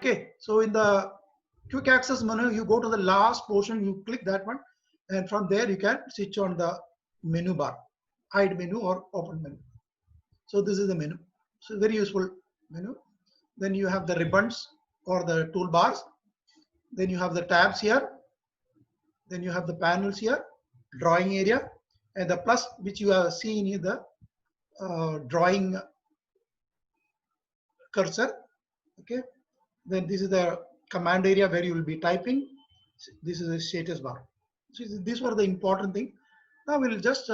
Okay, so in the quick access menu, you go to the last portion, you click that one, and from there you can switch on the menu bar, hide menu or open menu. So this is the menu. So very useful menu. Then you have the ribbons or the toolbars. Then you have the tabs here. Then you have the panels here, drawing area, and the plus which you have seen is the drawing cursor. Okay. Then this is the command area where you will be typing. This is the status bar. So these were the important thing. Now we'll just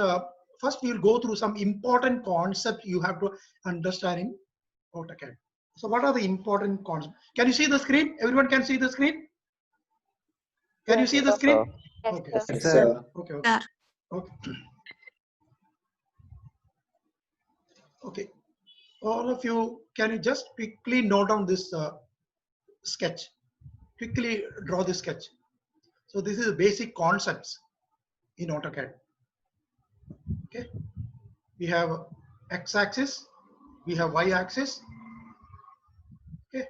first we'll go through some important concepts you have to understand in AutoCAD. So what are the important concepts? Can you see the screen? Everyone can see the screen? Can you see the screen? Okay. Yes, sir. Okay. Okay. Okay. Okay. All of you, can you just quickly note down this sketch? Quickly draw this sketch. So this is basic concepts in AutoCAD. Okay. We have x-axis, we have y-axis. Okay.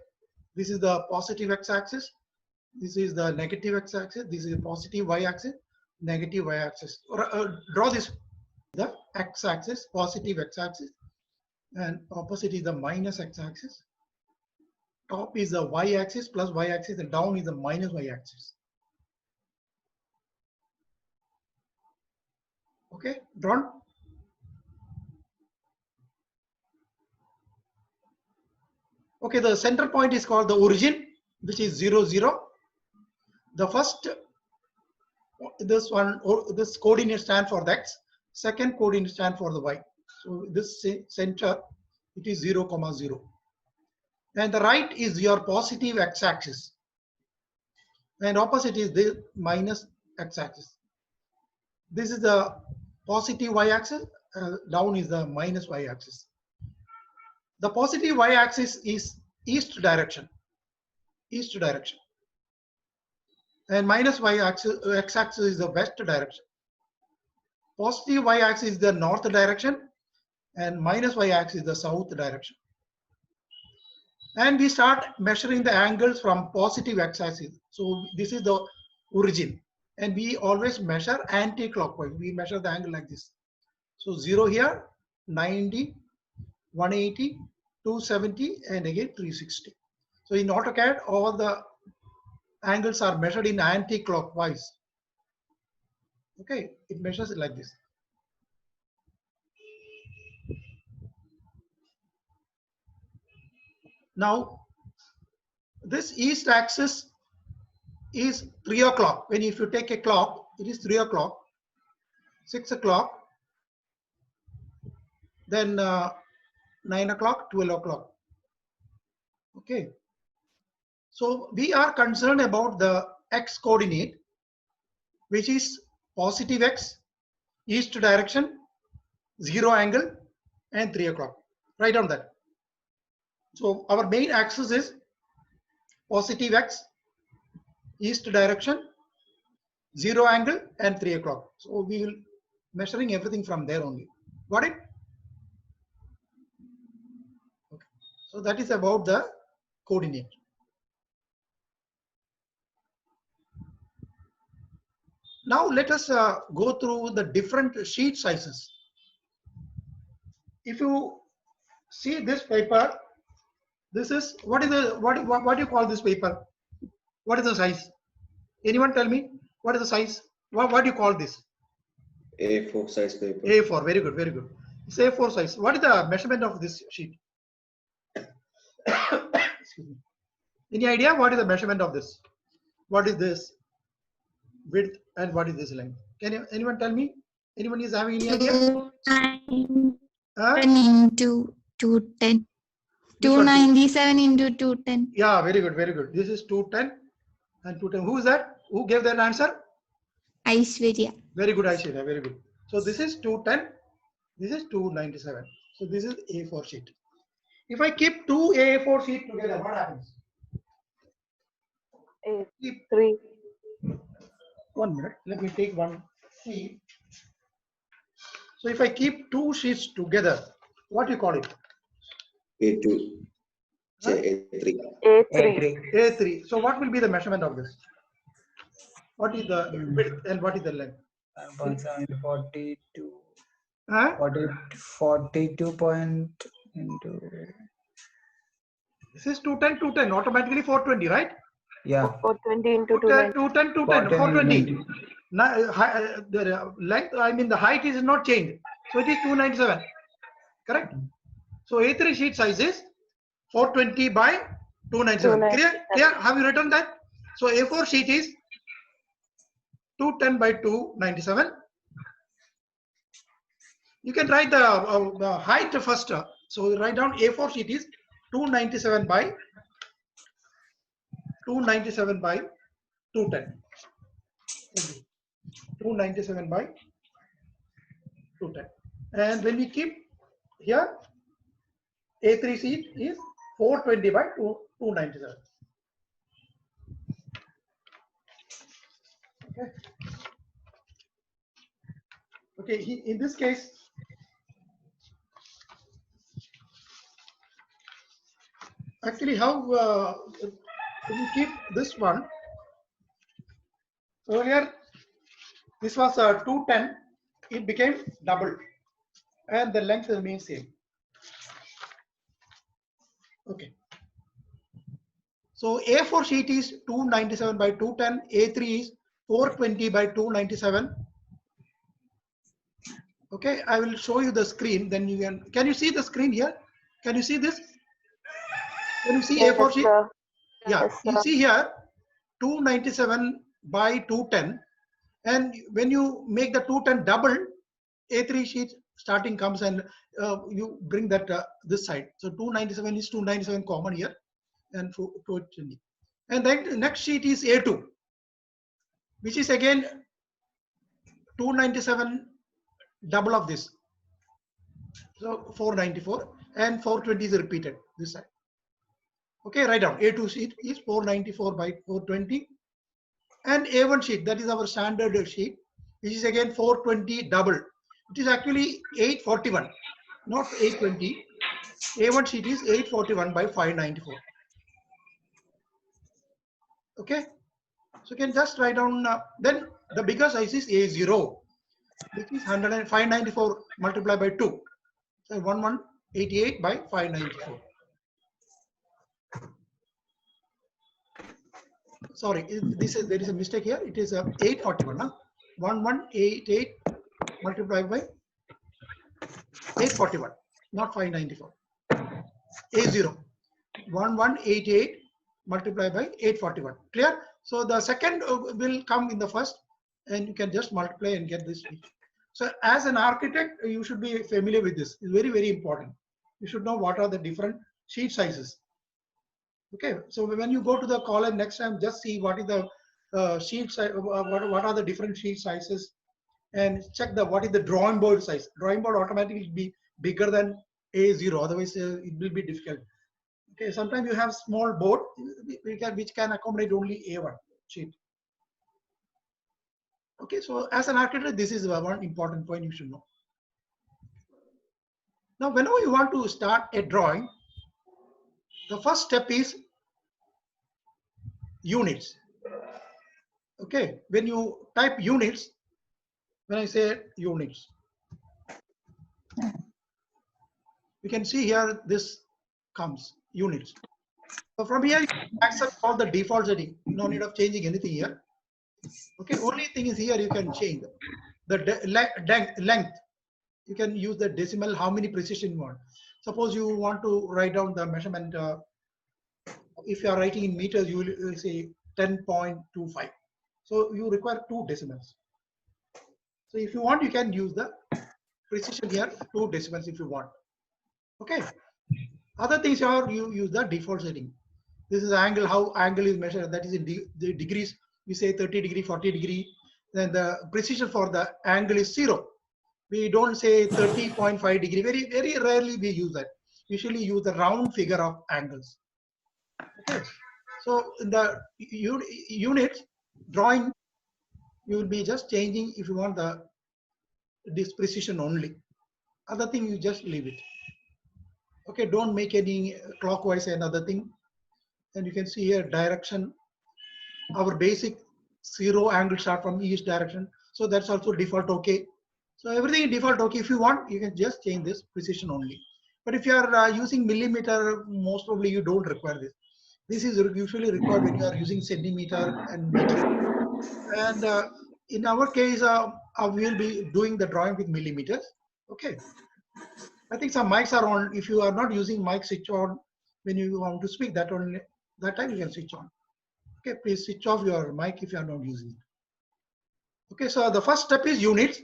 This is the positive x-axis. This is the negative x-axis. This is the positive y-axis, negative y-axis. Draw this: the x-axis, positive x-axis, and opposite is the minus x-axis. Top is the y-axis plus y-axis, and down is the minus y-axis. Okay, drawn. Okay, the center point is called the origin, which is 0, 0. The first, this coordinate stand for the x. Second coordinate stand for the y. So this center, it is 0, 0. And the right is your positive x-axis. And opposite is the minus x-axis. This is the positive y-axis. Down is the minus y-axis. The positive y-axis is east direction. East direction. And minus y-axis, x-axis is the west direction. Positive y-axis is the north direction, and minus y-axis is the south direction. And we start measuring the angles from positive x-axis. So this is the origin, and we always measure anti-clockwise. We measure the angle like this. So 0 here, 90, 180, 270, and again 360. So in AutoCAD, all the angles are measured in anti-clockwise. Okay, it measures it like this. Now, this east axis is 3 o'clock. When if you take a clock, it is 3 o'clock, 6 o'clock, then 9 o'clock, 12 o'clock. Okay. So we are concerned about the x coordinate, which is positive x, east direction, 0 angle, and 3 o'clock. Write down that. So our main axis is positive x, east direction, 0 angle, and 3 o'clock. So we will measuring everything from there only. Got it? Okay. So that is about the coordinate. Now let us go through the different sheet sizes. If you see this paper, this is what do you call this paper? What is the size? Anyone tell me what is the size? What do you call this? A4 size paper. A4. Very good. Very good. It's A4 size. What is the measurement of this sheet? Excuse me. Any idea what is the measurement of this? What is this width and what is this length? Can anyone tell me? Anyone is having any idea? 210 into 210. 297 into 210. Yeah, very good, very good. This is 210 and 210. Who is that? Who gave that answer? Aishwarya. Very good, Aishwarya. Very good. So this is 210. This is 297. So this is A4 sheet. If I keep two A4 sheets together, what happens? Keep 3. 1 minute. Let me take one sheet. So if I keep two sheets together, what do you call it? A2. Say A3. A3. A3. So what will be the measurement of this? What is the width and what is the length? 42. Huh? 42 point into, This is 210, 210, automatically 420, right? yeah, 420 into 210, 290. 210, 210, 420. 420. The length, I mean the height is not changed. So it is 297, correct? So A3 sheet size is 420 by 297. Clear? Clear? Have you written that? So A4 sheet is 210 by 297. You can write the height first. So write down A4 sheet is 297 by 297 by 210. 297 by 210. And when we keep here, A3 sheet is 420 by 297. Okay. Okay. In this case, actually, how when you keep this one earlier, this was 210. It became double, and the length remains same. Okay. So A4 sheet is 297 by 210. A3 is 420 by 297. Okay, I will show you the screen. Then you can you see the screen here? Can you see this? Can you see Yes, A4 sheet? sir. Yeah, Yes, you sir. see here 297 by 210. And when you make the 210 double, A3 sheet starting comes and you bring that this side. So 297 is 297 common here and 420. And then the next sheet is A2, which is again 297 double of this. So 494 and 420 is repeated this side. Okay, write down A2 sheet is 494 by 420. And A1 sheet, that is our standard sheet, which is again 420 double. It is actually 841, not 820. A1 sheet is 841 by 594. Okay, so you can just write down. Then the bigger size is A0, which is 594 multiplied by 2. So 1188 by 594. Sorry, there is a mistake here. It is 841. 1188 multiplied by 841, not 594. A0 1188 multiplied by 841. Clear? So the second will come in the first, and you can just multiply and get this. So as an architect, you should be familiar with this. It's very, very important. You should know what are the different sheet sizes. Okay, so when you go to the column next time, just see what is the sheet size, what are the different sheet sizes, and check what is the drawing board size. Drawing board automatically will be bigger than A0, otherwise it will be difficult. Okay, sometimes you have small board which can accommodate only A1 sheet. Okay, so as an architect, this is one important point you should know. Now, whenever you want to start a drawing, the first step is units. Okay, when you type units, when I say units, you can see here this comes units. So from here, you accept all the default setting. No need of changing anything here. Okay, only thing is here you can change the length. You can use the decimal, how many precision you want. Suppose you want to write down the measurement. If you are writing in meters, you will say 10.25. So you require 2 decimals. So if you want, you can use the precision here, 2 decimals if you want. Okay. Other things are you use the default setting. This is angle, how angle is measured. That is in the degrees. We say 30 degree, 40 degree. Then the precision for the angle is 0. We don't say 30.5 degree. Very, very rarely we use that. Usually use the round figure of angles. Okay. So in the units drawing, you will be just changing if you want this precision only. Other thing you just leave it. Okay, don't make any clockwise another thing. And you can see here direction, our basic 0 angle start from east direction. So that's also default okay. So everything in default okay. If you want, you can just change this precision only. But if you are using millimeter, most probably you don't require this. This is usually required when you are using centimeter and meter. And in our case, we will be doing the drawing with millimeters. Okay. I think some mics are on. If you are not using mic, switch on when you want to speak. That only that time you can switch on. Okay, please switch off your mic if you are not using it. Okay, so the first step is units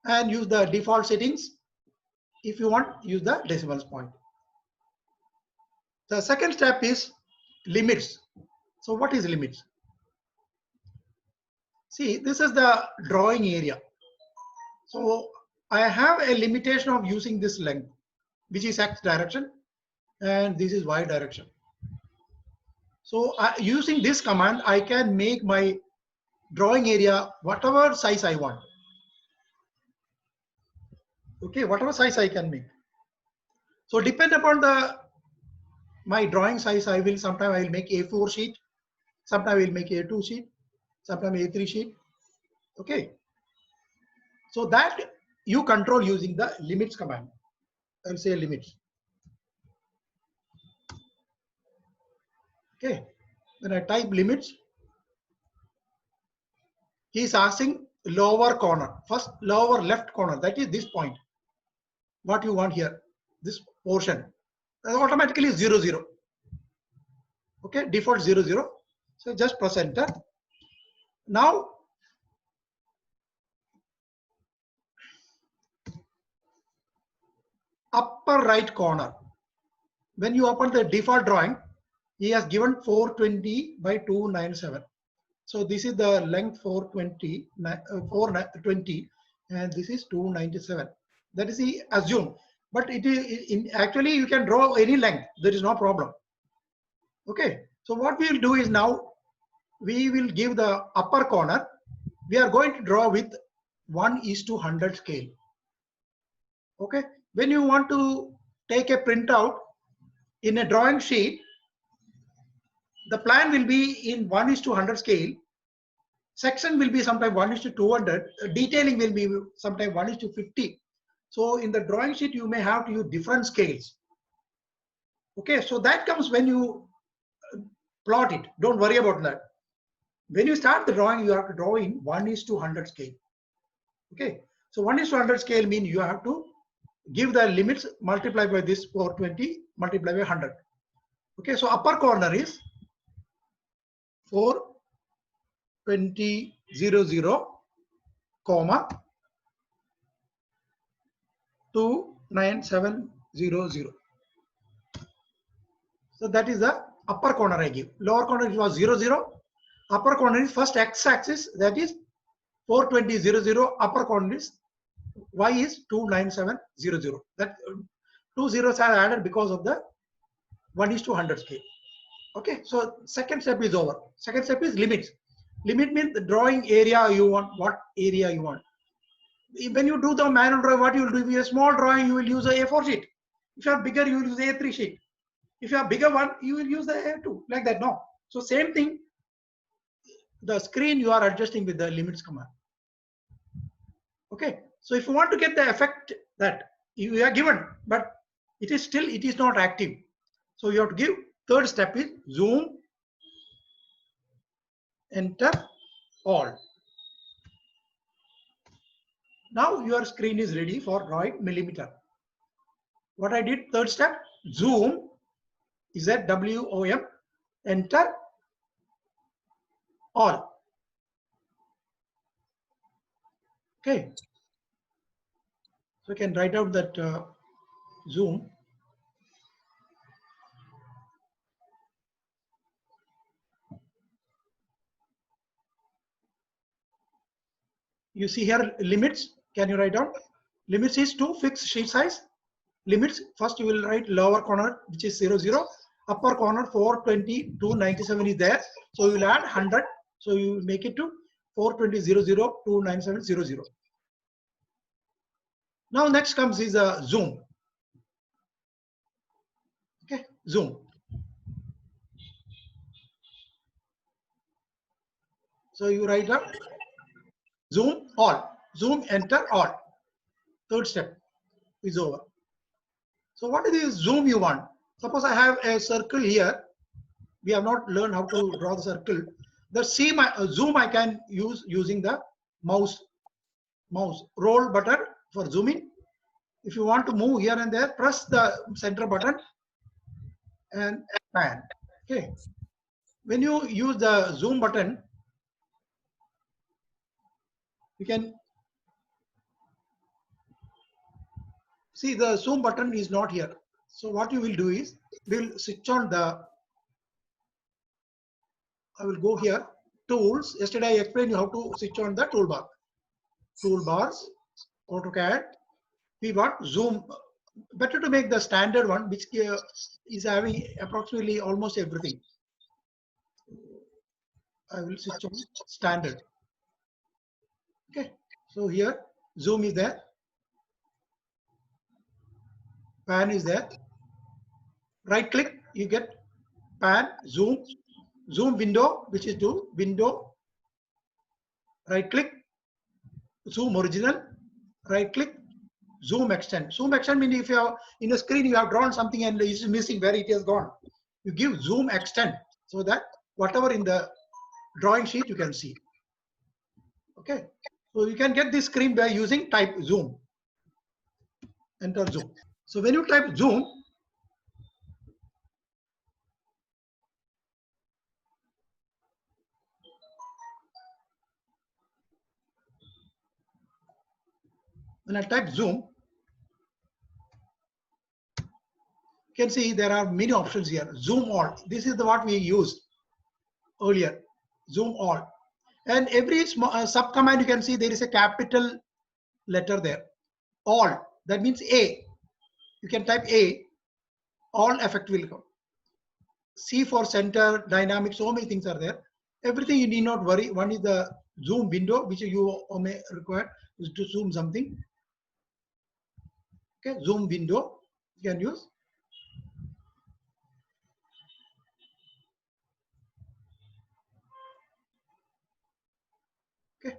and use the default settings. If you want, use the decimals point. The second step is limits. So what is limits? See, this is the drawing area. So I have a limitation of using this length, which is X direction, and this is Y direction. So using this command, I can make my drawing area whatever size I want. Okay, whatever size I can make. So depend upon my drawing size, sometime I will make A4 sheet, sometime I will make A2 sheet, sometime A3 sheet. Okay. So that you control using the limits command. I'll say limits. Okay. When I type limits, he is asking lower corner, first lower left corner, that is this point. What you want here, this portion, automatically 0, 0. Okay, default 0, 0. So just press enter. Now, upper right corner, when you open the default drawing, he has given 420 by 297. So this is the length 420, 420, and this is 297. That is the assume. But it is actually you can draw any length. There is no problem. Okay. So what we will do is now we will give the upper corner. We are going to draw with 1:100 scale. Okay. When you want to take a printout in a drawing sheet, the plan will be in 1:100 scale. Section will be sometime 1:200. Detailing will be sometime 1:50. So in the drawing sheet, you may have to use different scales. Okay, so that comes when you plot it. Don't worry about that. When you start the drawing, you have to draw in 1:100 scale. Okay, so 1:100 scale means you have to give the limits, multiply by this 420, multiply by 100. Okay, so upper corner is 420, 00, comma 29700. So that is the upper corner I give. Lower corner it was 0, 0. Upper corner is first x-axis, that is 420, 00. Upper corner is y is 29700. That 2 zeros are added because of the 1:100 scale. Okay, so second step is over. Second step is limits. Limit means the drawing area you want, what area you want. When you do the manual drawing, what you will do? If you have a small drawing, you will use a A4 sheet. If you are bigger, you will use A3 sheet. If you have bigger one, you will use the A2, like that. No. So same thing, the screen you are adjusting with the limits command. Okay. So if you want to get the effect that you are given, but it is not active. So you have to give, third step is zoom, enter all. Now your screen is ready for drawing millimeter. What I did, third step, zoom, ZWOM, enter all. Okay. So you can write out that zoom. You see here limits. Can you write down? Limits is to fix sheet size. Limits, first you will write lower corner, which is 0, 0. Upper corner 420, 297 is there. So you will add 100. So you will make it to 420, 00, 297, 00. Now next comes is a zoom. zoom. So you write up zoom all, zoom enter all. Third step is over. So what is the zoom you want? Suppose I have a circle here. We have not learned how to draw the circle. The zoom I can use using the mouse roll button for zooming. If you want to move here and there, press the center button and pan. Okay. When you use the zoom button, you can see the zoom button is not here. So what you will do is, we'll switch on the, I will go here, tools. Yesterday I explained you how to switch on the toolbar. Toolbars, AutoCAD. We want zoom. Better to make the standard one, which is having approximately almost everything. I will switch on standard. Okay. So here, zoom is there. Pan is there. Right click, you get pan, zoom, zoom window, which is to window. Right click, zoom original. Right click, zoom extend. Zoom extend means if you have in a screen you have drawn something and it is missing where it has gone. You give zoom extend so that whatever in the drawing sheet you can see. Okay. So you can get this screen by using type zoom. Enter zoom. So when you type zoom, when I type zoom, you can see there are many options here. Zoom all. This is what we used earlier. Zoom all. And every sub command you can see there is a capital letter there. All. That means A. You can type A. All effect will come. C for center, dynamic, so many things are there. Everything you need not worry. One is the zoom window, which you may require is to zoom something. Okay, zoom window you can use. Okay.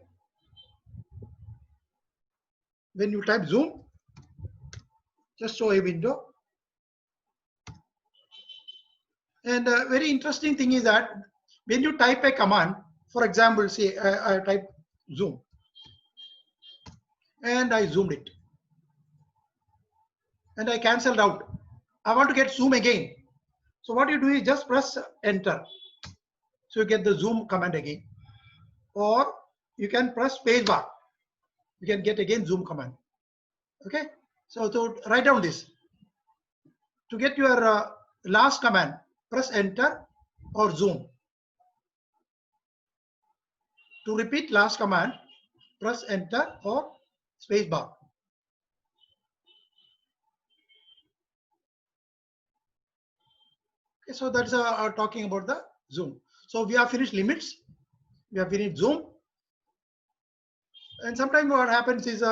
When you type zoom, just show a window. And a very interesting thing is that when you type a command, for example, say I type zoom and I zoomed it and I cancelled out. I want to get zoom again. So what you do is just press enter. So you get the zoom command again. Or you can press space bar. You can get again zoom command. Okay. So to write down this. To get your last command, press enter or zoom. To repeat last command, press enter or space bar. Okay, so that's talking about the zoom. So we have finished limits. We have finished zoom. And sometimes what happens is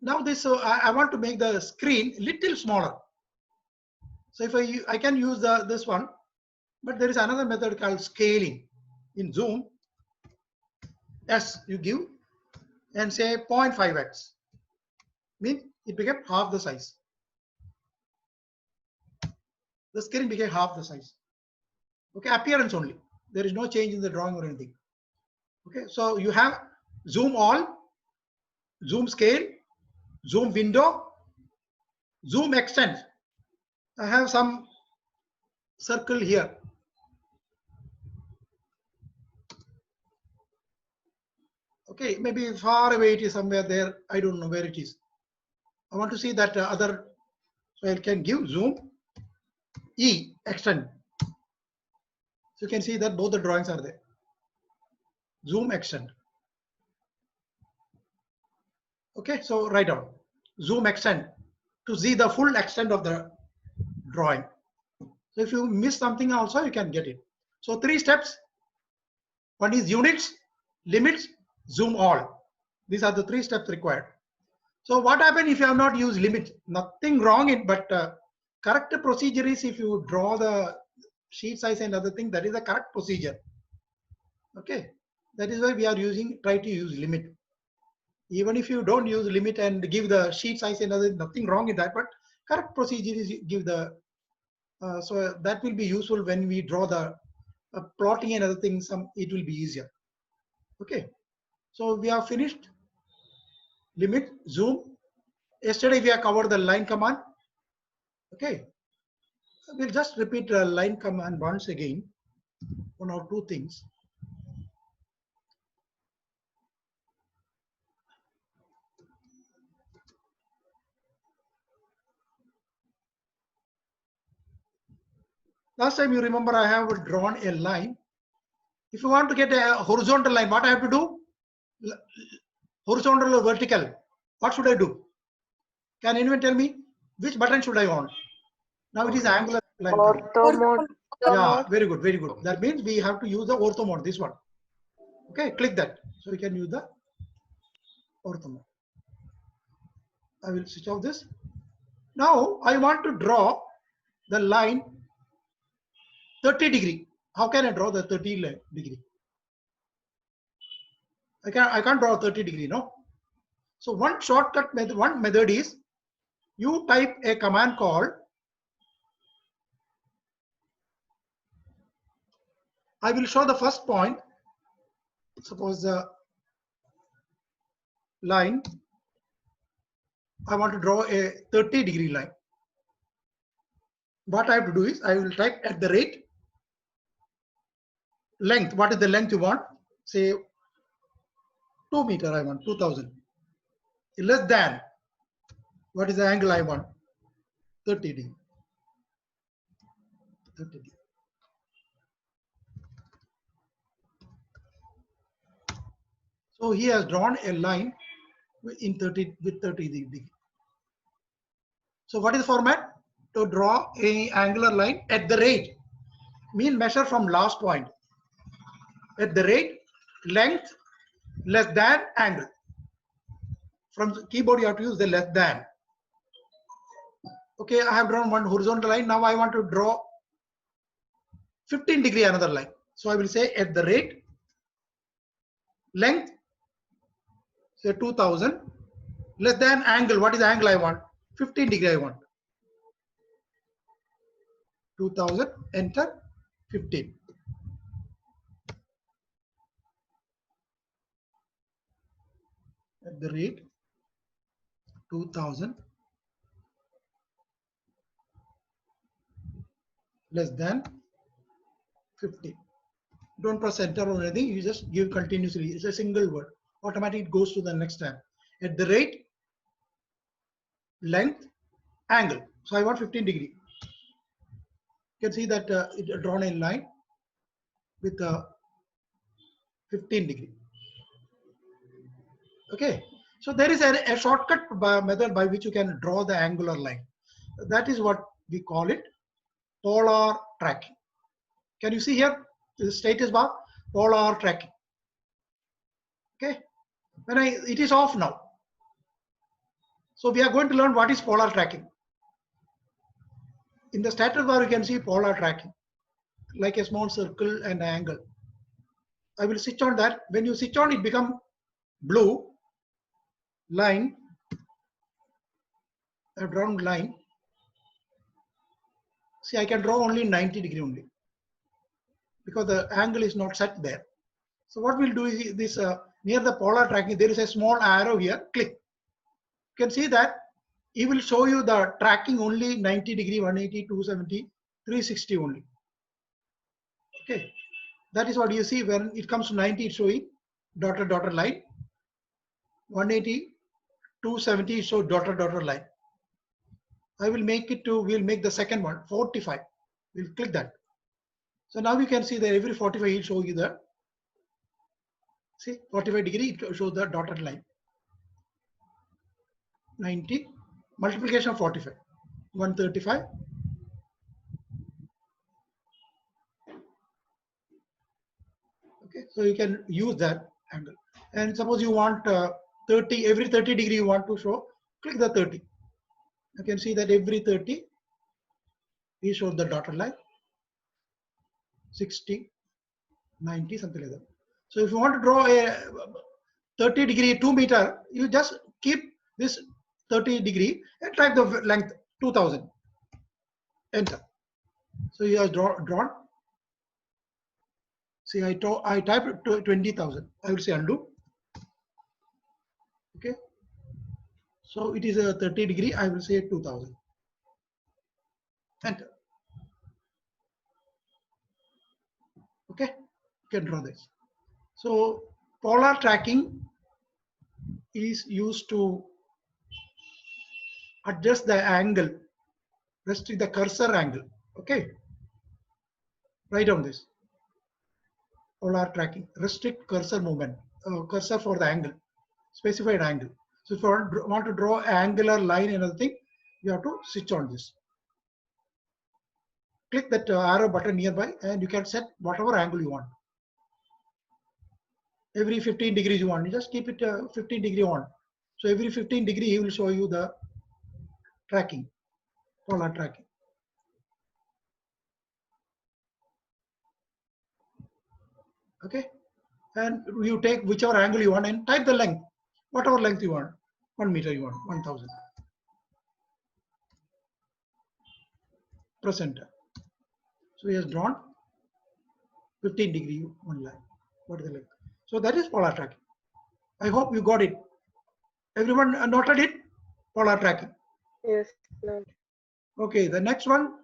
now this I want to make the screen little smaller. So if I can use this one, but there is another method called scaling. In zoom, S you give and say 0.5x, means it became half the size. The screen became half the size. Okay, appearance only. There is no change in the drawing or anything. Okay, so you have zoom all, zoom scale, zoom window, zoom extend. I have some circle here. Okay, maybe far away it is somewhere there. I don't know where it is. I want to see that other, so I can give zoom, E, extend. So you can see that both the drawings are there. Zoom, extend. Okay, so write down zoom, extend to see the full extent of the drawing. So if you miss something also, you can get it. So 3 steps. One is units, limits, zoom all. These are the 3 steps required. So what happens if you have not used limit? Nothing wrong in, but correct procedure is if you draw the sheet size and other thing, that is the correct procedure. Okay, that is why we are try to use limit. Even if you don't use limit and give the sheet size and other, nothing wrong in that, but correct procedure is give the, so that will be useful when we draw the plotting and other things, it will be easier. Okay, so we have finished limit, zoom. Yesterday we have covered the line command. Okay, we'll just repeat the line command once again, 1 or 2 things. Last time you remember I have drawn a line. If you want to get a horizontal line, what I have to do? Horizontal or vertical? What should I do? Can anyone tell me which button should I on? Now it is angular line. Ortho mode. Yeah, very good, very good. That means we have to use the ortho mode, this one. Okay, click that. So we can use the ortho mode. I will switch off this. Now I want to draw the line 30 degree. How can I draw the 30 degree? I can't draw 30 degree, no? So one shortcut method, one method is you type a command called, I will show the first point. Suppose the line, I want to draw a 30 degree line. What I have to do is I will type at the rate length. What is the length you want? Say 2 meter, I want 2000. Less than, what is the angle I want? 30 degree. 30 degree. So he has drawn a line with 30 degree. So what is the format? To draw a angular line at the rate, mean measure from last point. At the rate, length, less than, angle. From the keyboard you have to use the less than. Okay, I have drawn one horizontal line. Now I want to draw 15 degree another line. So I will say at the rate, length, say 2000, less than, angle. What is the angle I want? 15 degree I want. 2000, enter, 15. At the rate 2000, less than 50. Don't press enter or anything, you just give continuously. It's a single word. Automatically it goes to the next tab. At the rate, length, angle. So I want 15 degree. You can see that it drawn a line with 15 degree. Okay, so there is a shortcut method by which you can draw the angular line. That is what we call it, polar tracking. Can you see here the status bar? Polar tracking. Okay, when it is off now. So we are going to learn what is polar tracking. In the status bar you can see polar tracking, like a small circle and angle. I will switch on that. When you switch on, it become blue line, a drawn line. See, I can draw only 90 degree only because the angle is not set there. So what we'll do is this near the polar tracking, there is a small arrow here. Click. You can see that it will show you the tracking only 90 degree, 180, 270, 360 only. Okay, that is what you see when it comes to 90, it's showing dotted line. 180, 270 show dotted line. I will make it to, we'll make the second one 45. We'll click that. So now you can see that every 45 will show you the, see 45 degree, it shows the dotted line. 90, multiplication of 45, 135. Okay, so you can use that angle. And suppose you want 30, every 30 degree you want to show, click the 30. You can see that every 30 we show the dotted line, 60, 90, something like that. So if you want to draw a 30 degree 2 meter, you just keep this 30 degree and type the length 2000. Enter. So you have drawn. See, I typed 20,000. I will say undo. Okay. So it is a 30 degree. I will say 2000. Enter. Okay. You can draw this. So polar tracking is used to adjust the angle, restrict the cursor angle. Okay. Write down this. Polar tracking, restrict cursor movement, cursor for the angle, specified angle. So if you want to draw angular line and other thing, you have to switch on this. Click that arrow button nearby and you can set whatever angle you want. Every 15 degrees you want, you just keep it 15 degree on. So every 15 degree he will show you the tracking, polar tracking. Okay, and you take whichever angle you want and type the length, whatever length you want, 1 meter you want, 1000. Press enter. So he has drawn 15 degree one line. What is the length? So that is polar tracking. I hope you got it. Everyone noted it? Polar tracking. Yes, no. Okay, the next one.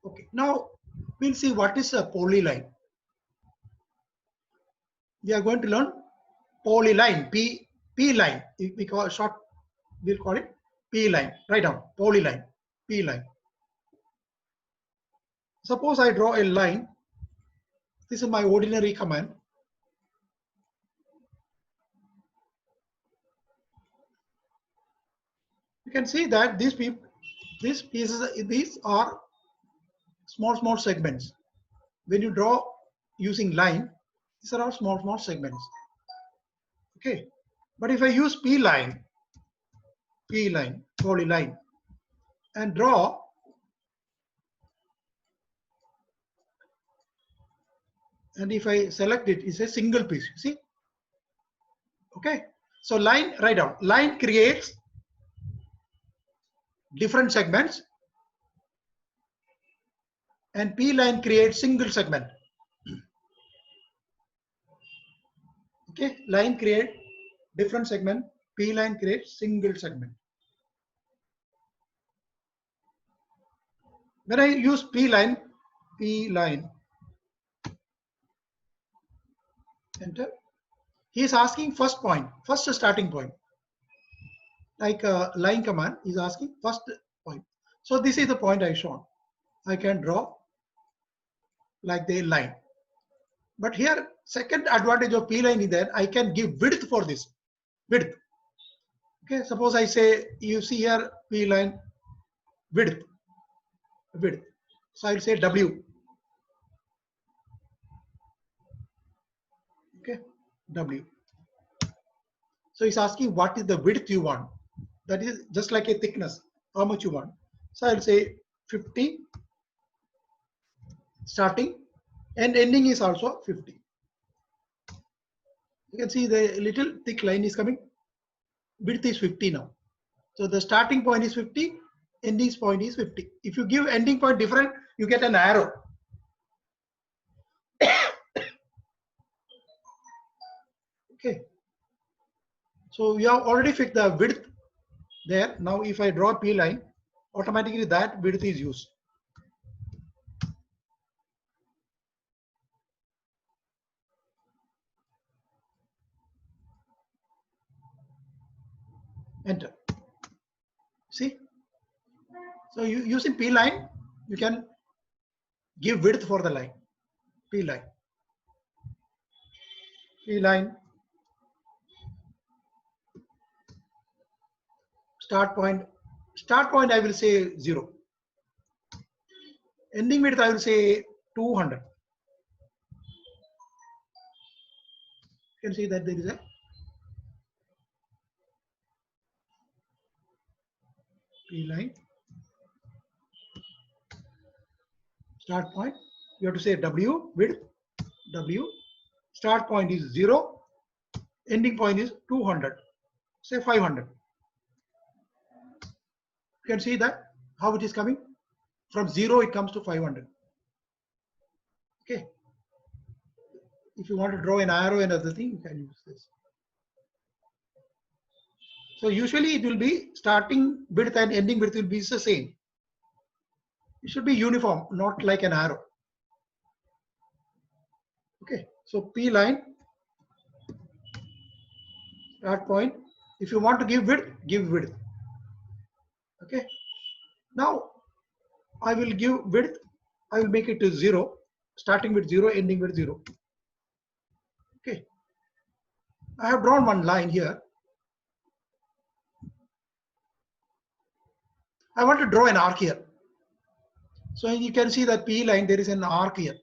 Okay, now we'll see what is a polyline. We are going to learn polyline, P line. We call it short, we'll call it P line. Write down polyline, P line. Suppose I draw a line. This is my ordinary command. You can see that these pieces, these are small segments. When you draw using line, these are all small segments. Okay, but if I use P line, polyline, and draw, and if I select it, it's a single piece. You see? Okay, so line, write down. Line creates different segments, and P line creates single segment. Okay, line create different segment, P line creates single segment. When I use P line, enter. He is asking first starting point. Like a line command is asking first point. So this is the point I shown. I can draw like the line. But here, second advantage of P line is that I can give width for this. Width. Okay, suppose I say, you see here P line width. So I'll say W. Okay, W. So he's asking what is the width you want. That is just like a thickness, how much you want. So I'll say 50 starting and ending is also 50. You can see the little thick line is coming. Width is 50 now. So the starting point is 50, ending point is 50. If you give ending point different, you get an arrow. Okay. So we have already fixed the width there. Now if I draw P line, automatically that width is used. Enter. See? So using P line, you can give width for the line. P line. P line. Start point. Start point I will say 0. Ending width I will say 200. You can see that there is a P line. Start point. You have to say W width. W. Start point is 0. Ending point is 200. Say 500. You can see that how it is coming. From 0 it comes to 500. Okay. If you want to draw an arrow and other thing, you can use this. So usually it will be starting width and ending width will be the same. It should be uniform, not like an arrow. Okay. So P line, start point. If you want to give width, give width. Okay. Now I will give width. I will make it to 0, starting with 0, ending with 0. Okay. I have drawn one line here. I want to draw an arc here. So you can see that P line, there is an arc here.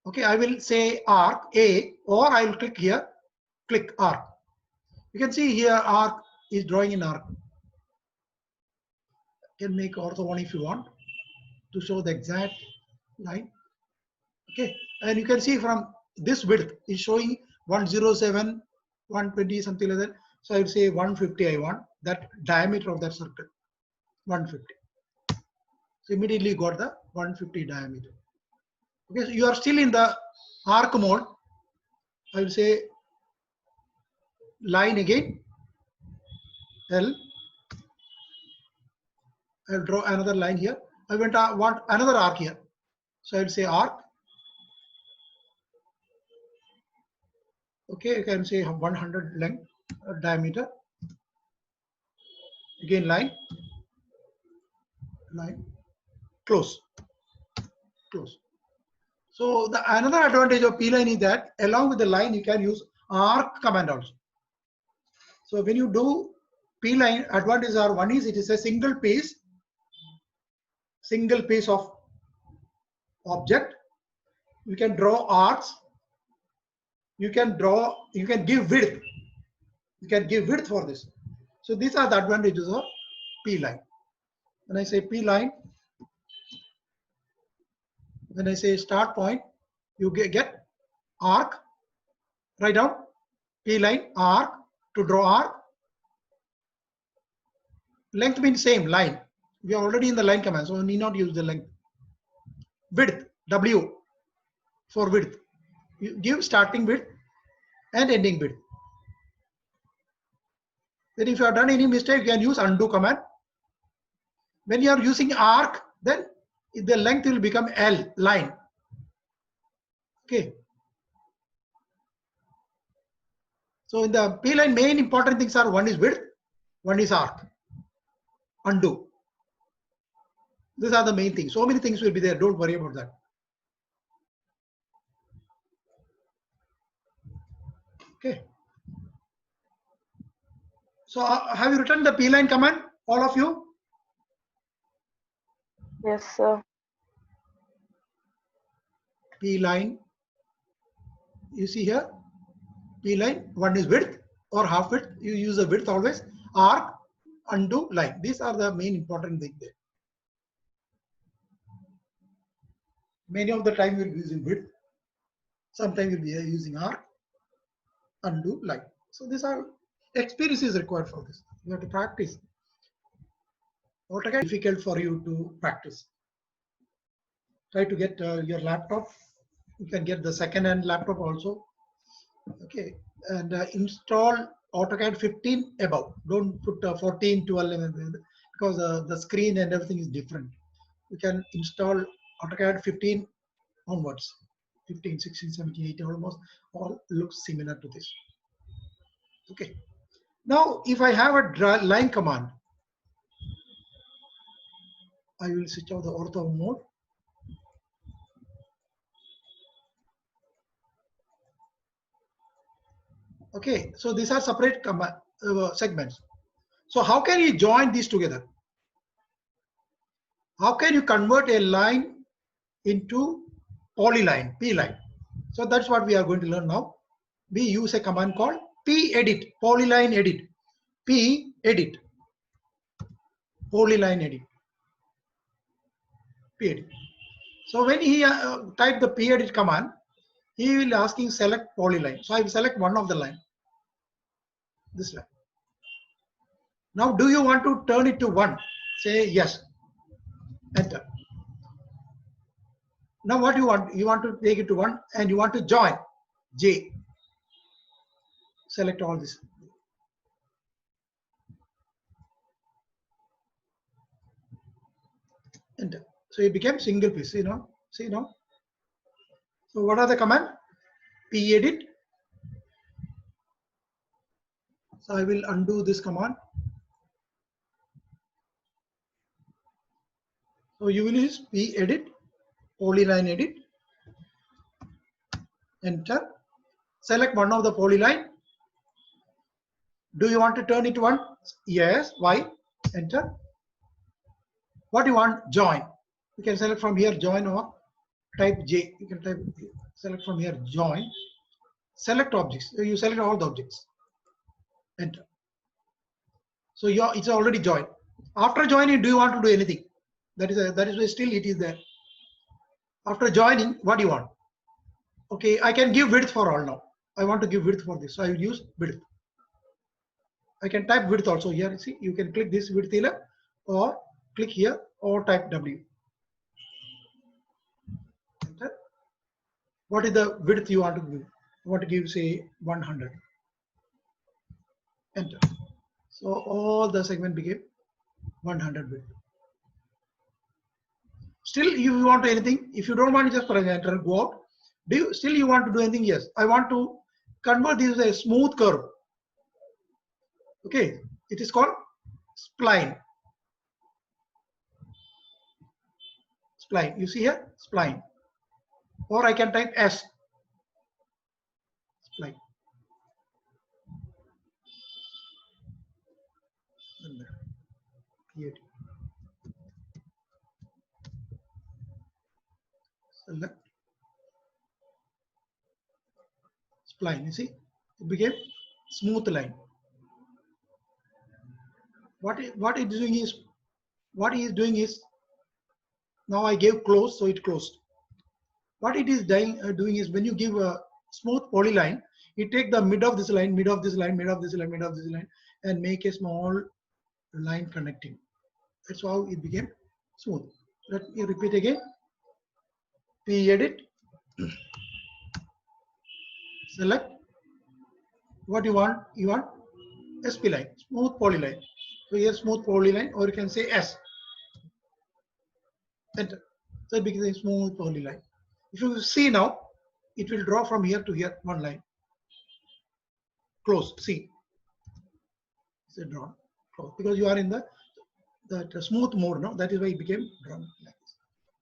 Okay, I will say arc A, or I will click here, click arc. You can see here arc is drawing an arc. You can make ortho one if you want to show the exact line. Okay, and you can see from this width is showing 107, 120, something like that. So I would say 150 I want, that diameter of that circle, 150. So immediately you got the 150 diameter. Okay, so you are still in the arc mode. I will say line again, L. I will draw another line here. I want another arc here. So I will say arc. Okay, you can say 100 length, diameter. Again line, close. So the another advantage of P line is that along with the line you can use arc command also. So when you do P line, advantages are, one is it is a single piece of object. You can draw arcs. You can give width. You can give width for this. So these are the advantages of P line. When I say P line, when I say start point, you get arc. Write down P line, arc, to draw arc. Length means same, line. We are already in the line command, so we need not use the length. Width, W for width. You give starting width and ending width. Then if you have done any mistake, you can use undo command. When you are using arc, then the length will become L, line. Okay. So in the P line, main important things are, one is width, one is arc. Undo. These are the main things. So many things will be there. Don't worry about that. Okay. So have you written the P line command, all of you? Yes, sir. P line. You see here, P line, one is width or half width. You use the width always. Arc, undo, line. These are the main important things there. Many of the time you'll be using width. Sometimes you'll be using arc, undo, line. So these are, experience is required for this. You have to practice. AutoCAD is difficult for you to practice. Try to get your laptop. You can get the second-hand laptop also. Okay, and install AutoCAD 15 above. Don't put 14, 12, 11, because the screen and everything is different. You can install AutoCAD 15 onwards. 15, 16, 17, 18, almost all looks similar to this. Okay. Now, if I have a line command, I will switch off the ortho mode. Okay, so these are separate segments. So how can you join these together? How can you convert a line into polyline, P line? So that's what we are going to learn now. We use a command called pedit, polyline edit. Pedit, polyline edit. Pedit. So when he type the pedit command, he will asking select polyline. So I will select one of the line, this line. Now, do you want to turn it to 1? Say yes. Enter. Now, what you want? You want to take it to 1 and you want to join J. Select all this. Enter. So it became single piece. See now. See now. So what are the command? Pedit. So I will undo this command. So you will use pedit, polyline edit. Enter. Select one of the polyline. Do you want to turn it to 1? Yes. Why? Enter. What do you want? Join. You can select from here join or type J. You can type select from here join. Select objects. You select all the objects. Enter. So it's already joined. After joining, do you want to do anything? That is why still it is there. After joining, what do you want? Okay, I can give width for all now. I want to give width for this, so I will use width. I can type width also here. You see, you can click this width here, or click here, or type W. Enter. What is the width you want to give? You want to give, say, 100. Enter. So all the segment became 100 width. Still, you want to anything? If you don't want to just press enter, go out. Still you want to do anything? Yes. I want to convert this to a smooth curve. Okay. It is called spline. Spline. You see here? Spline. Or I can type S. Spline. Select spline. You see, it became smooth line. What he is doing is now I gave close, so it closed. What it is doing is when you give a smooth polyline, you take the mid of this line, mid of this line, mid of this line, mid of this line, and make a small line connecting. That's how it became smooth. Let me repeat again. Pedit. Select what you want. You want SP line, smooth polyline. So here smooth polyline, or you can say S. Enter. So it becomes a smooth polyline. If you see now, it will draw from here to here one line. Close. See. It's a drawn. Close. Because you are in the smooth mode now. That is why it became drawn like this.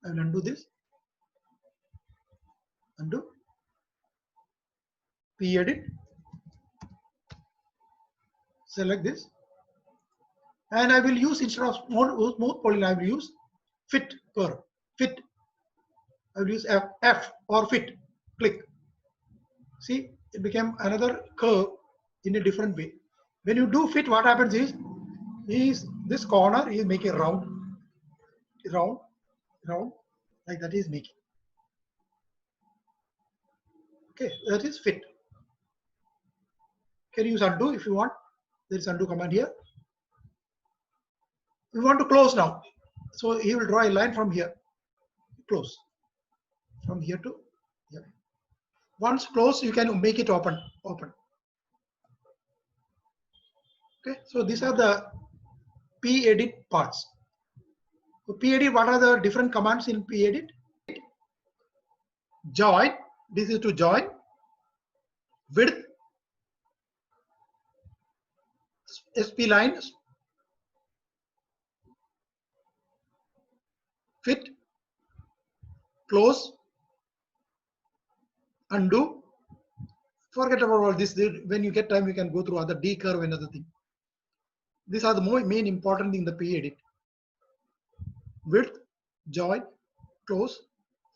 I will undo this. Undo. Pedit. Select this. And I will use, instead of smooth polyline, I will use fit curve. Fit. I will use F or fit. Click. See, it became another curve in a different way. When you do fit, what happens is this corner is making round, like that is making. Okay, that is fit. Can you use undo if you want? There is undo command here. We want to close now. So he will draw a line from here. Close. From here to here. Once closed, you can make it open. Okay, so these are the pedit parts. So pedit, what are the different commands in pedit? Join. This is to join. Width. SP lines. Fit. Close. Undo. Forget about all this. When you get time, you can go through other D curve and other thing. These are the main important thing in the P edit. Width, join, close,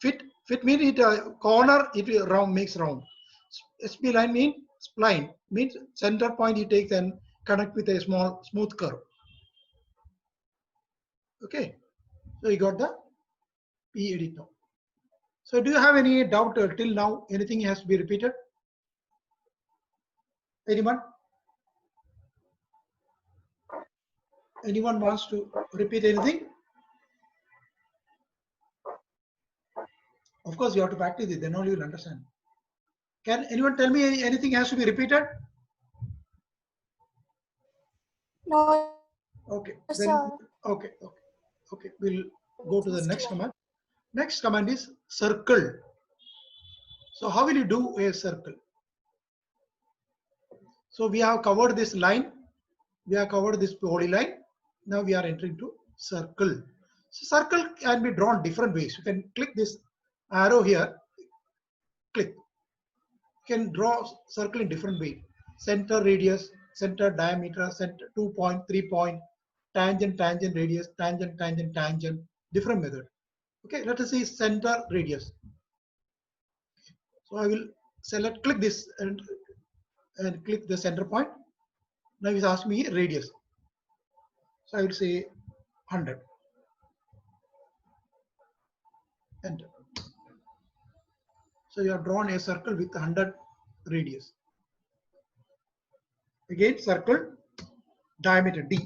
fit. Fit means it corner, it will round, makes round. SP line means spline, means center point you take and connect with a small smooth curve. Okay, so you got the P edit now. So do you have any doubt till now? Anything has to be repeated? Anyone? Anyone wants to repeat anything? Of course, you have to practice it, then only you'll understand. Can anyone tell me anything has to be repeated? No, Okay, sir. then okay. We'll go to the next command. Next command is circle. So how will you do a circle? So we have covered this line. We have covered this polyline. Now we are entering to circle. So circle can be drawn different ways. You can click this arrow here. Click. You can draw circle in different way. Center radius, center diameter, center 2 point, 3 point, tangent, tangent radius, tangent, tangent, tangent. Different method. Okay, let us see center radius. So I will select, click this and click the center point. Now it's asking me radius. So I will say 100. Enter. So you have drawn a circle with 100 radius. Again, circle, diameter D.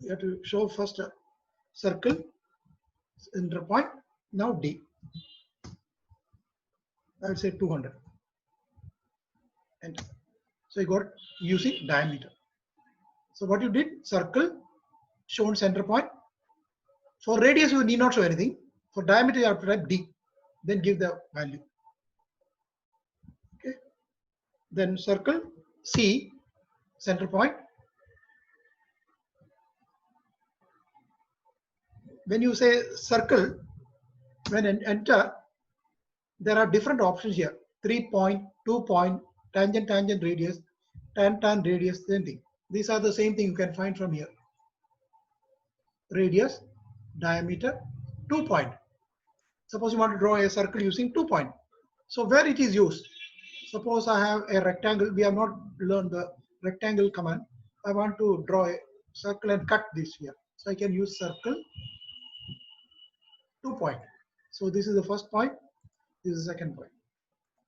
You have to show first a circle, center point, now D. I will say 200. Enter. So you got using diameter. So what you did, circle, shown center point. For radius, you need not show anything. For diameter, you have to type D, then give the value. Okay. Then circle, C, center point. When you say circle, when enter, there are different options here. 3 point, 2 point, tangent, tangent radius, tan, tan radius, same thing. These are the same thing you can find from here. Radius, diameter, 2 point. Suppose you want to draw a circle using 2 point. So where it is used? Suppose I have a rectangle. We have not learned the rectangle command. I want to draw a circle and cut this here. So I can use circle 2 point. So this is the first point. This is the second point.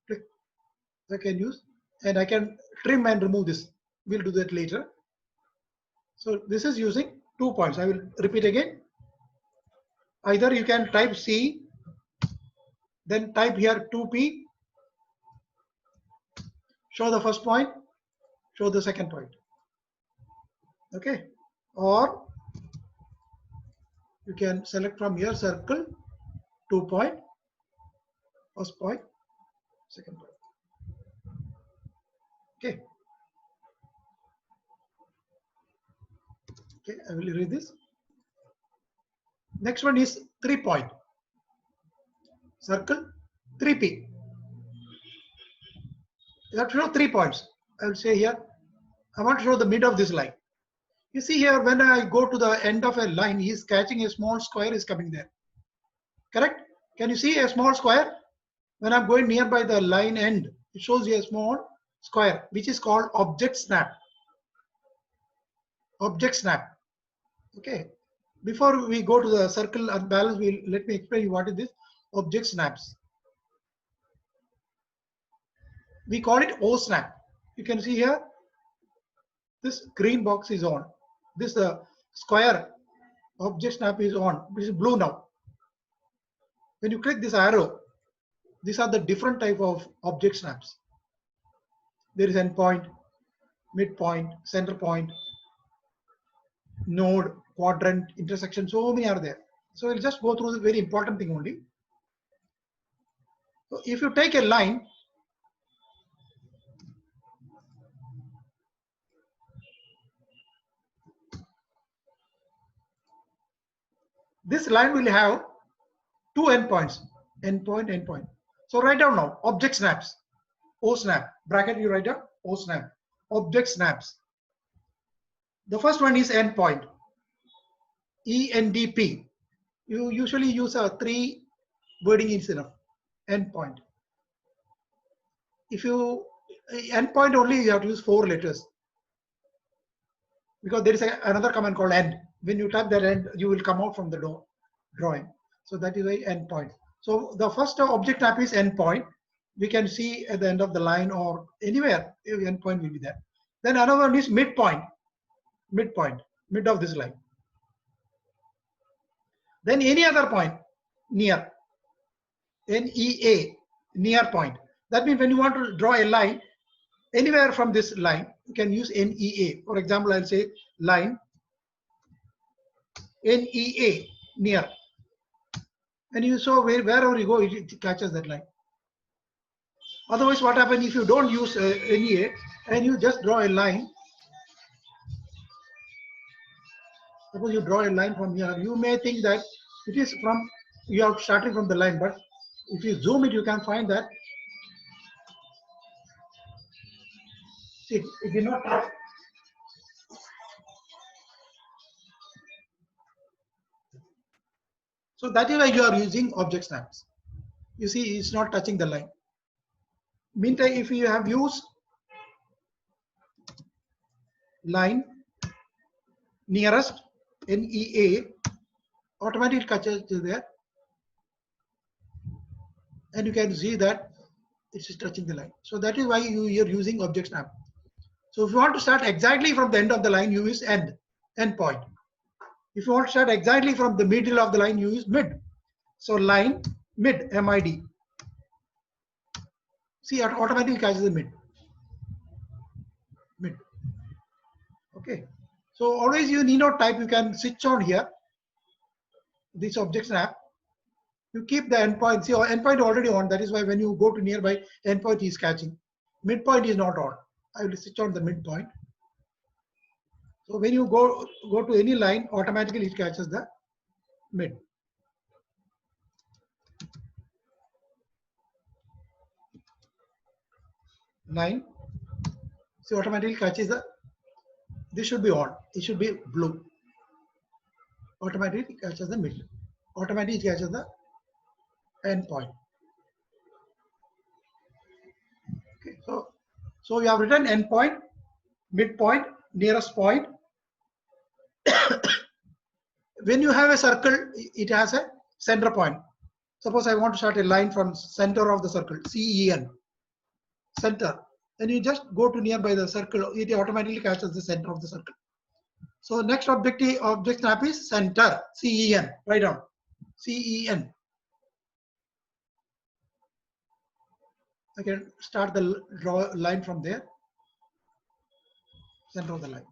Click. I can use, and I can trim and remove this. We'll do that later. So this is using 2 points. I will repeat again. Either you can type C, then type here 2P, show the first point, show the second point. Okay. Or you can select from here circle 2 point, first point, second point. Okay. Okay, I will read this. Next one is 3 point. Circle 3P. You have to show 3 points. I will say here, I want to show the mid of this line. You see here, when I go to the end of a line, he is catching a small square is coming there. Correct? Can you see a small square? When I'm going nearby the line end, it shows you a small square, which is called object snap. Object snap. Okay. Before we go to the circle and balance, let me explain you what is this object snaps. We call it O snap. You can see here, this green box is on. This square object snap is on, which is blue now. When you click this arrow, these are the different type of object snaps. There is endpoint, midpoint, center point, node, quadrant, intersection, so many are there. So we'll just go through the very important thing only. So if you take a line, this line will have two endpoints, endpoint, endpoint. So write down now, object snaps. O snap. Bracket you write down O snap. Object snaps. The first one is endpoint. ENDP. You usually use a 3 wording is enough. Endpoint. If you endpoint only, you have to use 4 letters because there is another command called end. When you type that end, you will come out from the drawing. So that is a endpoint. So the first object type is endpoint. We can see at the end of the line or anywhere, endpoint will be there. Then another one is midpoint. Midpoint, mid of this line. Then any other point, near. NEA, near point. That means when you want to draw a line, anywhere from this line, you can use NEA. For example, I'll say line NEA, near. And you saw wherever you go, it catches that line. Otherwise, what happens if you don't use NEA and you just draw a line? Suppose you draw a line from here, you may think that it is from, you are starting from the line, but if you zoom it, you can find that see, it did not touch. So that is why you are using object snaps. You see, it's not touching the line. Meantime, if you have used line nearest NEA, automatically catches there, and you can see that it is touching the line. So that is why you are using object snap. So if you want to start exactly from the end of the line, you use end point. If you want to start exactly from the middle of the line, you use mid. So line mid, MID. See, it automatically catches the mid. Mid. Okay. So always you need not type, you can switch on here. This object snap. You keep the endpoint. See, endpoint already on. That is why when you go to nearby, endpoint is catching. Midpoint is not on. I will switch on the midpoint. So when you go to any line, automatically it catches the mid. Line. So automatically catches the. This should be on. It should be blue. Automatically catches the mid. Automatically catches the endpoint. Okay. So you have written endpoint, midpoint, nearest point. When you have a circle, it has a center point. Suppose I want to start a line from center of the circle, CEN, center. And you just go to nearby the circle, it automatically catches the center of the circle. So next object snap is center, CEN, write down, CEN. I can start the draw line from there, center of the line.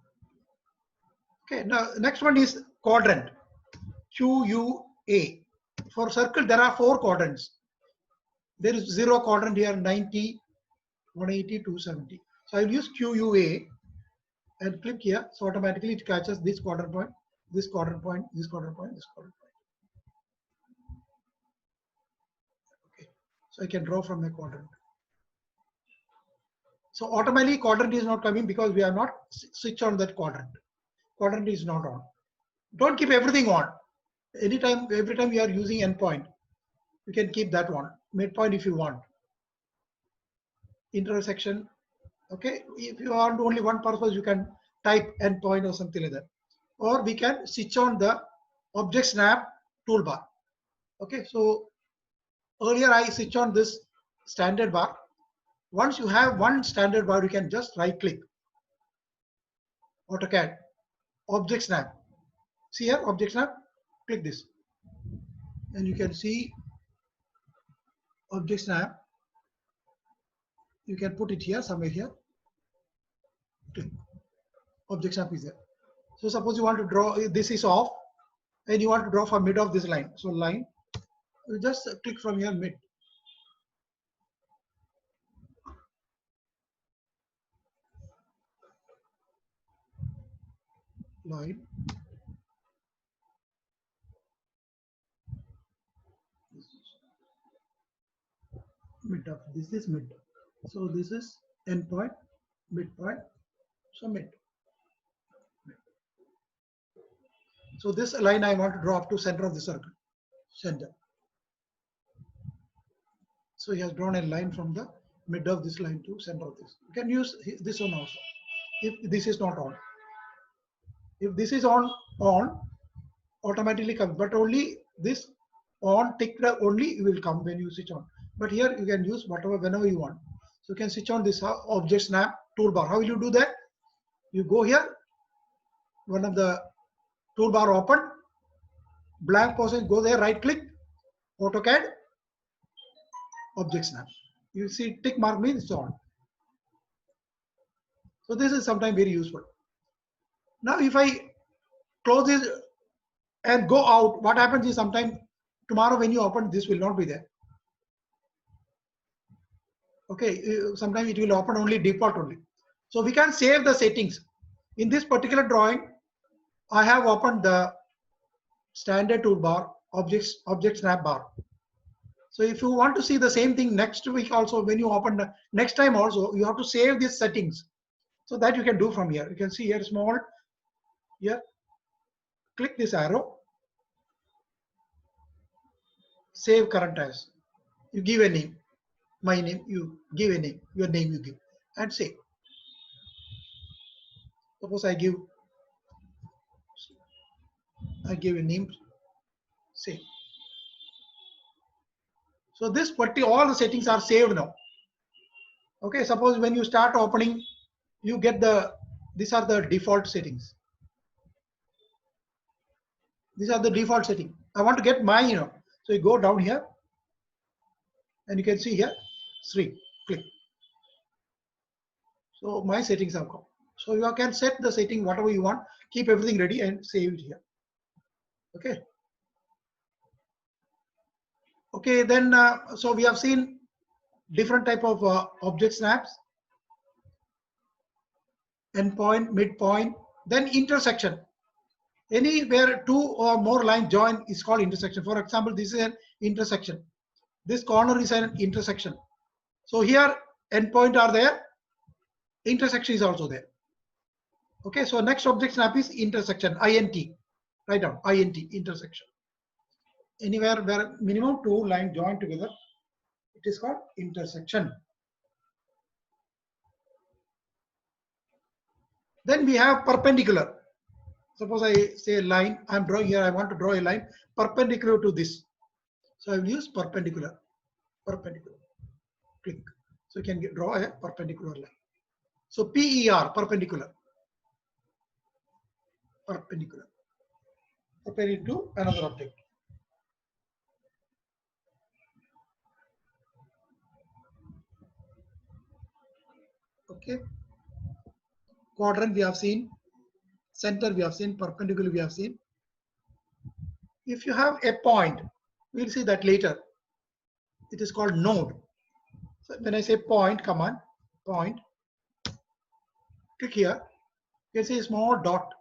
Okay, now next one is quadrant, QUA. For circle, there are 4 quadrants. There is 0 quadrant here, 90, 180, 270. So I will use QUA and click here. So automatically it catches this quadrant point, this quadrant point, this quadrant point, this quadrant point. Okay, so I can draw from the quadrant. So automatically quadrant is not coming because we have not switched on that quadrant. Quadrant is not on. Don't keep everything on. Anytime, every time you are using endpoint, you can keep that one. Midpoint if you want. Intersection. Okay, if you want only one purpose, you can type endpoint or something like that. Or we can switch on the object snap toolbar. Okay, so earlier I switch on this standard bar. Once you have one standard bar, you can just right click. AutoCAD, object snap. See here, object snap, click this. And you can see object snap. You can put it here, somewhere here. Click. Object snap is there. So suppose you want to draw, this is off, and you want to draw from mid of this line. So line, you just click from here mid. Line. Mid of this is mid. So this is endpoint, midpoint, so mid. So this line I want to draw up to center of the circle, center. So he has drawn a line from the mid of this line to center of this. You can use this one also if this is not on. If this is on, automatically comes, but only this on ticked only will come when you switch on. But here you can use whatever whenever you want. So you can switch on this object snap toolbar. How will you do that? You go here, one of the toolbar open, blank portion, go there, right click, AutoCAD, object snap. You see tick mark means it's on. So this is sometimes very useful. Now if I close this and go out, what happens is sometimes tomorrow when you open, this will not be there. Okay, sometimes it will open only default only. So we can save the settings. In this particular drawing, I have opened the standard toolbar, object snap bar. So if you want to see the same thing next week also, when you open the next time also, you have to save these settings. So that you can do from here. You can see here small, here, click this arrow, save current as. You give a name, my name, you give a name, your name you give, and save. Suppose I give a name, save. So this all the settings are saved now. Okay, suppose when you start opening, you get these are the default settings. These are the default settings. I want to get mine, So you go down here and you can see here, Sri, click. So my settings have come. So you can set the setting whatever you want, keep everything ready and save it here. Okay. Okay, then so we have seen different type of object snaps, endpoint, midpoint, then intersection. Anywhere two or more lines join is called intersection. For example, this is an intersection. This corner is an intersection. So here endpoint are there, intersection is also there. Okay, so next object snap is intersection, INT. Write down INT, intersection. Anywhere where minimum two lines join together, it is called intersection. Then we have perpendicular. Suppose I say a line, I'm drawing here, I want to draw a line perpendicular to this. So I will use perpendicular, click. So you can draw a perpendicular line. So PER, perpendicular to another object. Okay. Quadrant we have seen, center we have seen, perpendicular we have seen. If you have a point, we'll see that later. It is called node. So when I say point, come on, point, click here. You can see a small dot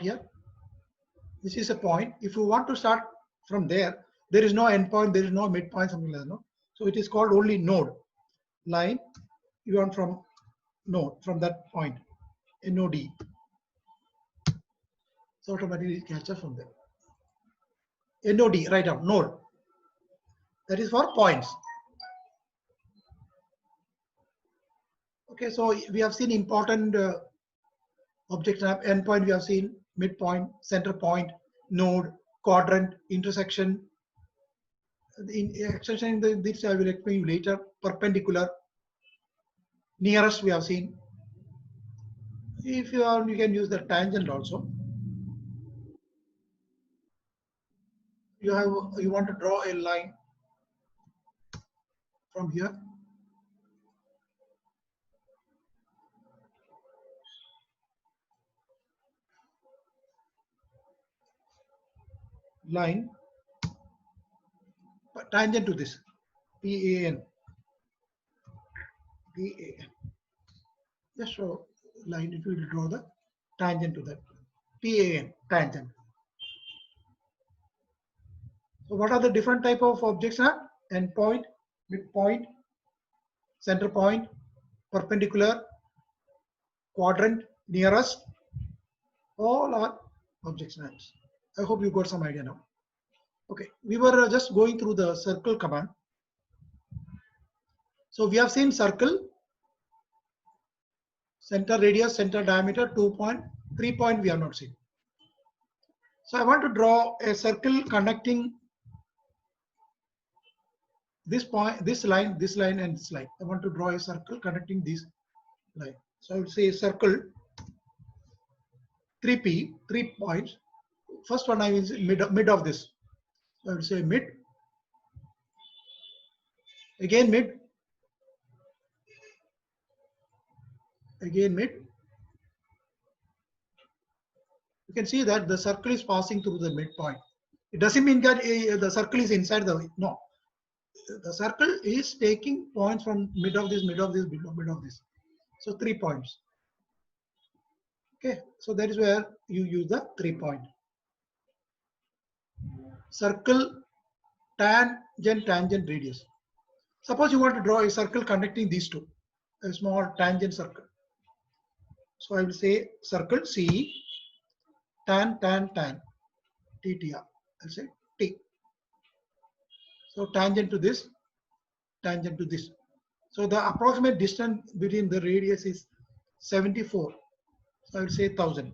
here. This is a point. If you want to start from there, there is no endpoint, there is no midpoint, something like that. No? So it is called only node. Line, you want from node, from that point, NOD. So automatically it catches from there. NOD, write down, node. That is for points. Okay, so we have seen important object snap, endpoint we have seen, midpoint, center point, node, quadrant, intersection. The extension this I will explain you later. Perpendicular, nearest we have seen. If you are, you can use the tangent also. You want to draw a line from here. Line tangent to this, PAN. Just show line, it will draw the tangent to that. PAN, tangent. So what are the different type of objects? Endpoint, midpoint, center point, perpendicular, quadrant, nearest, all are object names. I hope you got some idea now. Okay, we were just going through the circle command. So we have seen circle, center radius, center diameter, 2 point, 3 point we have not seen. So I want to draw a circle connecting this point, this line, and this line. I want to draw a circle connecting this line. So I would say circle 3P, 3 points. First one I will say mid of this. I would say mid. Again mid. Again mid. You can see that the circle is passing through the midpoint. It doesn't mean that the circle is inside the, no. The circle is taking points from mid of this, mid of this, mid of this. So 3 points. Okay, so that is where you use the 3 point. Circle, tangent, tangent, radius. Suppose you want to draw a circle connecting these two, a small tangent circle. So I will say circle C, tan, tan, tan, TTR. I'll say T. So tangent to this, tangent to this. So the approximate distance between the radius is 74. So I will say 1000.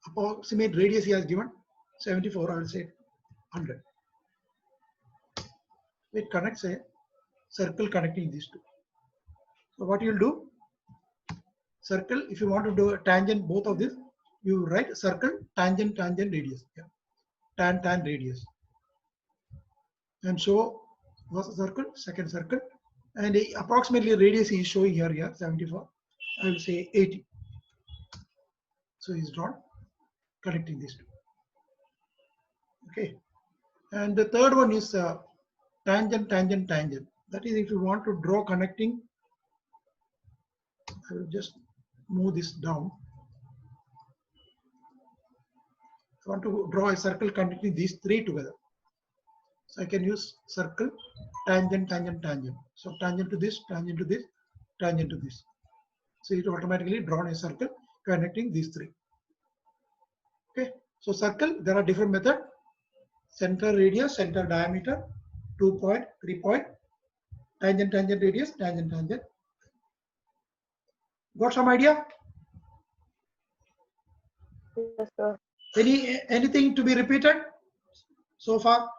Approximate radius he has given 74. I will say 100. It connects a circle connecting these two. So what you will do? Circle. If you want to do a tangent both of this, you write circle, tangent, tangent, radius. Yeah. Tan, tan, radius. And show first circle, second circle, and approximately radius is showing here. Yeah, 74. I will say 80. So he's drawn connecting these two. Okay. And the third one is tangent, tangent, tangent. That is, if you want to draw connecting, I will just move this down. I want to draw a circle connecting these three together. So I can use circle, tangent, tangent, tangent. So tangent to this, tangent to this, tangent to this. So it automatically drawn a circle connecting these three. Okay. So circle, there are different methods. Center radius, center diameter, 2 point, 3 point, tangent, tangent, radius, tangent, tangent. Got some idea? Yes, sir. Anything to be repeated so far?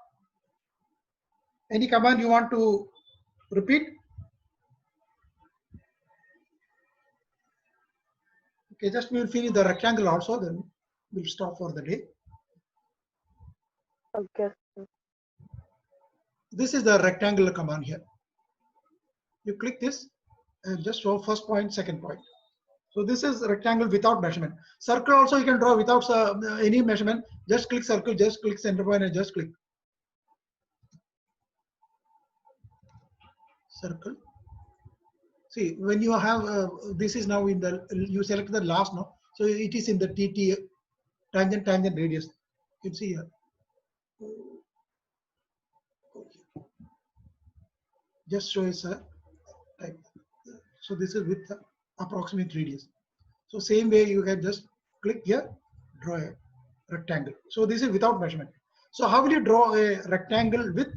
Any command you want to repeat? Okay, just we will finish the rectangle also, then we'll stop for the day. Okay, sir. This is the rectangular command here. You click this and just show first point, second point. So this is rectangle without measurement. Circle also you can draw without any measurement. Just click circle, just click center point and just click. Circle. See, when you have, this is now in the, you select the last now. So it is in the TT, tangent, tangent, radius. You can see here. Just show us a type. So this is with the approximate radius. So same way you can just click here, draw a rectangle. So this is without measurement. So how will you draw a rectangle with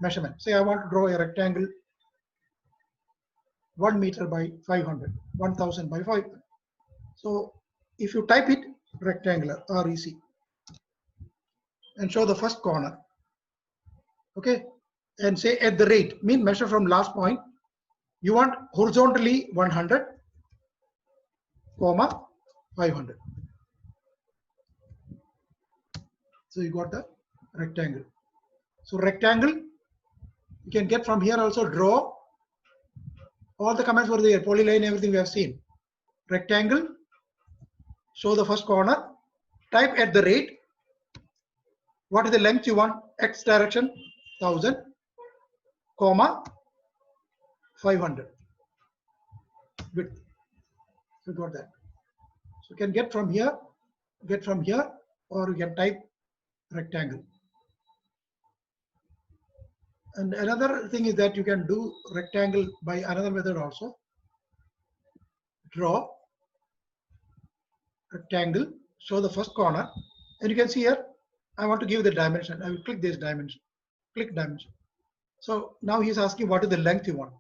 measurement? Say I want to draw a rectangle 1 meter by 500, 1000 by 500. So if you type it, rectangular, REC, and show the first corner, okay, and say at the rate, mean measure from last point, you want horizontally 100, comma 500. So you got the rectangle. So rectangle, you can get from here also draw. All the commands were there, polyline, everything we have seen. Rectangle, show the first corner, type at the rate. What is the length you want? X direction, 1000, comma 500 width. You got that. So you can get from here, or you can type rectangle. And another thing is that you can do rectangle by another method also. Draw rectangle, show the first corner, and you can see here, I want to give the dimension. I will click this dimension, click dimension. So now he's asking what is the length you want.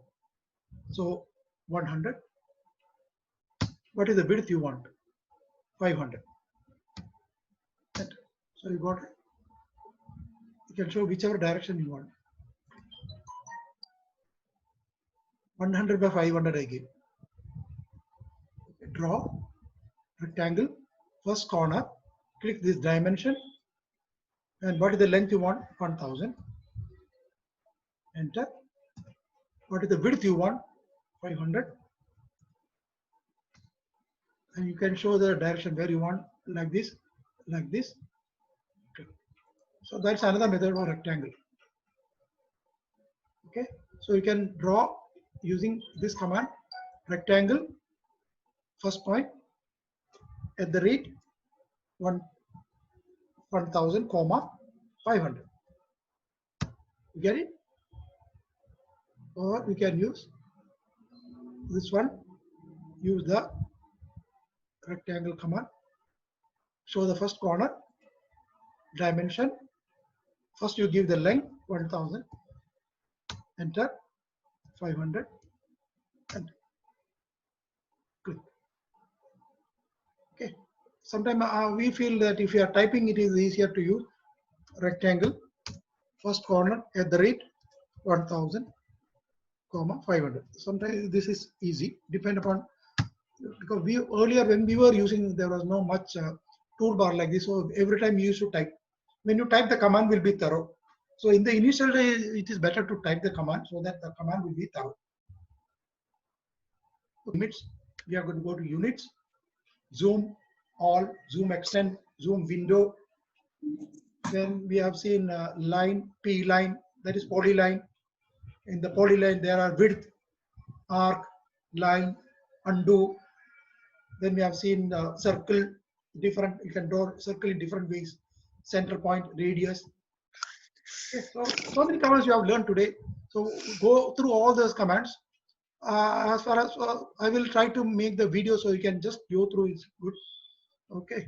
So 100. What is the width you want? 500. Enter. So you got it. You can show whichever direction you want. 100 by 500 I give. Draw rectangle, first corner, click this dimension, and what is the length you want? 1000. Enter. What is the width you want? 500. And you can show the direction where you want, like this, like this. Okay. So that's another method of rectangle. Okay, so you can draw using this command, rectangle, first point, at the rate 1000, 500. You get it? Or we can use this one, use the rectangle command, show the first corner, dimension, first you give the length 1000, enter, 500, and click. Okay, sometimes we feel that if you are typing, it is easier to use rectangle, first corner at the rate 1000, 500. Sometimes this is easy, depend upon, because we earlier when we were using, there was no much toolbar like this, so every time you used to type. When you type, the command will be thorough. So in the initial day, it is better to type the command so that the command will be thorough. Units, we are going to go to units, zoom all, zoom extend, zoom window. Then we have seen line, P line, that is polyline. In the polyline, there are width, arc, line, undo. Then we have seen circle, different, you can draw circle in different ways, center point, radius. Okay, so many commands you have learned today. So go through all those commands. As far as I will try to make the video so you can just go through, it's good. Okay.